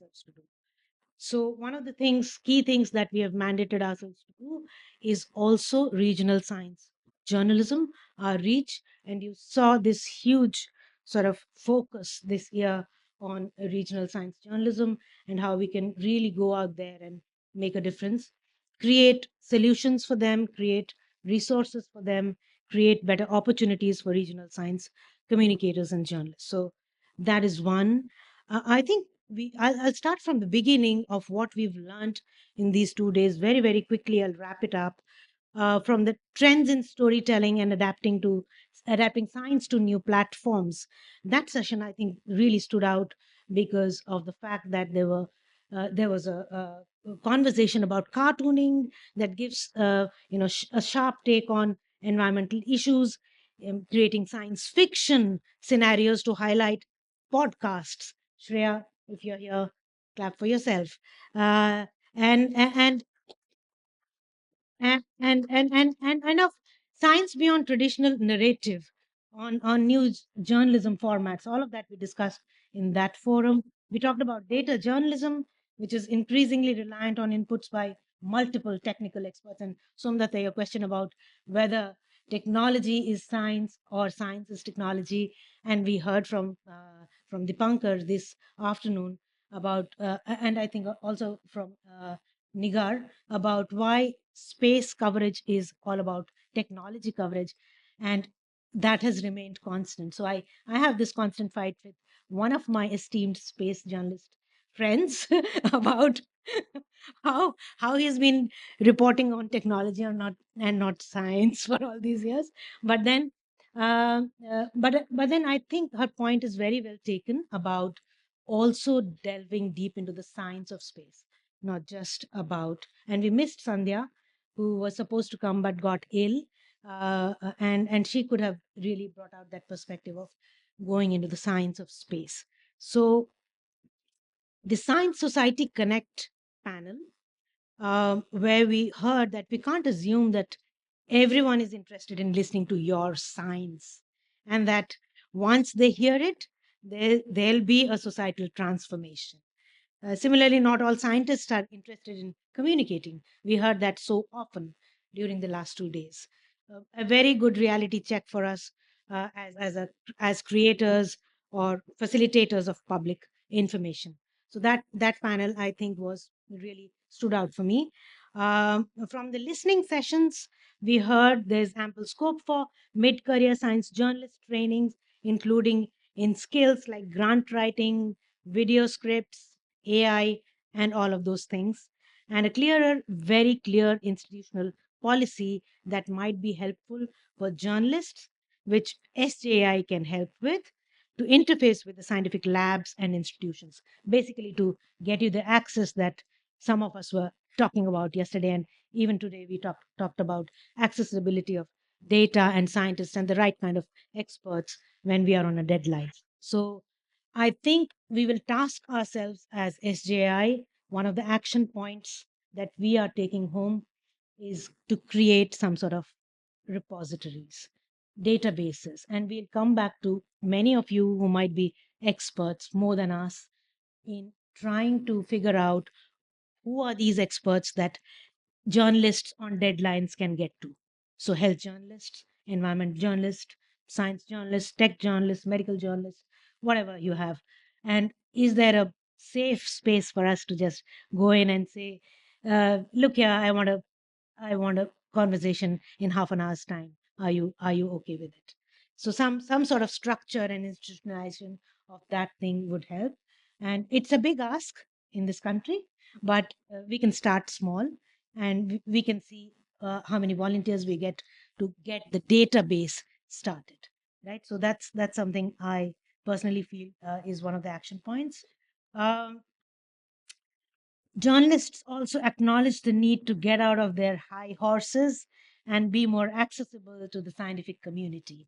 ourselves to do. So one of the key things that we have mandated ourselves to do is also regional science journalism, our reach. And you saw this huge sort of focus this year on regional science journalism and how we can really go out there and make a difference, create solutions for them, create resources for them, create better opportunities for regional science communicators and journalists. So that is one. I think I'll start from the beginning of what we've learned in these 2 days very, very quickly. I'll wrap it up from the trends in storytelling and adapting science to new platforms. That session, I think, really stood out because of the fact that there was a conversation about cartooning that gives a sharp take on environmental issues, creating science fiction scenarios to highlight podcasts. Shreya, if you're here, clap for yourself. Uh, and and and kind of science beyond traditional narrative on news journalism formats. All of that we discussed in that forum. We talked about data journalism, which is increasingly reliant on inputs by multiple technical experts. And Somdata, your question about whether technology is science or science is technology, and we heard from Dipankar this afternoon about, and I think also from Nigar, about why space coverage is all about technology coverage, and that has remained constant. So I have this constant fight with one of my esteemed space journalist friends about how he's been reporting on technology or not and not science for all these years. But then but then I think her point is very well taken about also delving deep into the science of space, not just about. And we missed Sandhya, who was supposed to come but got ill, and she could have really brought out that perspective of going into the science of space. So the Science Society Connect panel, where we heard that we can't assume that everyone is interested in listening to your science, and that once they hear it, there'll be a societal transformation. Similarly, not all scientists are interested in communicating. We heard that so often during the last 2 days. A very good reality check for us as creators or facilitators of public information. So that panel, I think, was really stood out for me. From the listening sessions, we heard there's ample scope for mid-career science journalist trainings, including in skills like grant writing, video scripts, AI, and all of those things, and a clearer, very clear institutional policy that might be helpful for journalists, which SJAI can help with, to interface with the scientific labs and institutions, basically to get you the access that some of us were talking about yesterday. And even today, we talked about accessibility of data and scientists and the right kind of experts when we are on a deadline. So I think we will task ourselves as SJI. One of the action points that we are taking home is to create some sort of repositories, databases. And we'll come back to many of you who might be experts more than us in trying to figure out who are these experts that journalists on deadlines can get to. So, health journalists, environment journalists, science journalists, tech journalists, medical journalists, whatever you have. And is there a safe space for us to just go in and say, look here, I want a conversation in half an hour's time. Are you okay with it? So some sort of structure and institutionalization of that thing would help. And it's a big ask in this country, but we can start small, and we can see how many volunteers we get to get the database started, right? So that's something I personally feel is one of the action points. Um, Journalists also acknowledge the need to get out of their high horses and be more accessible to the scientific community.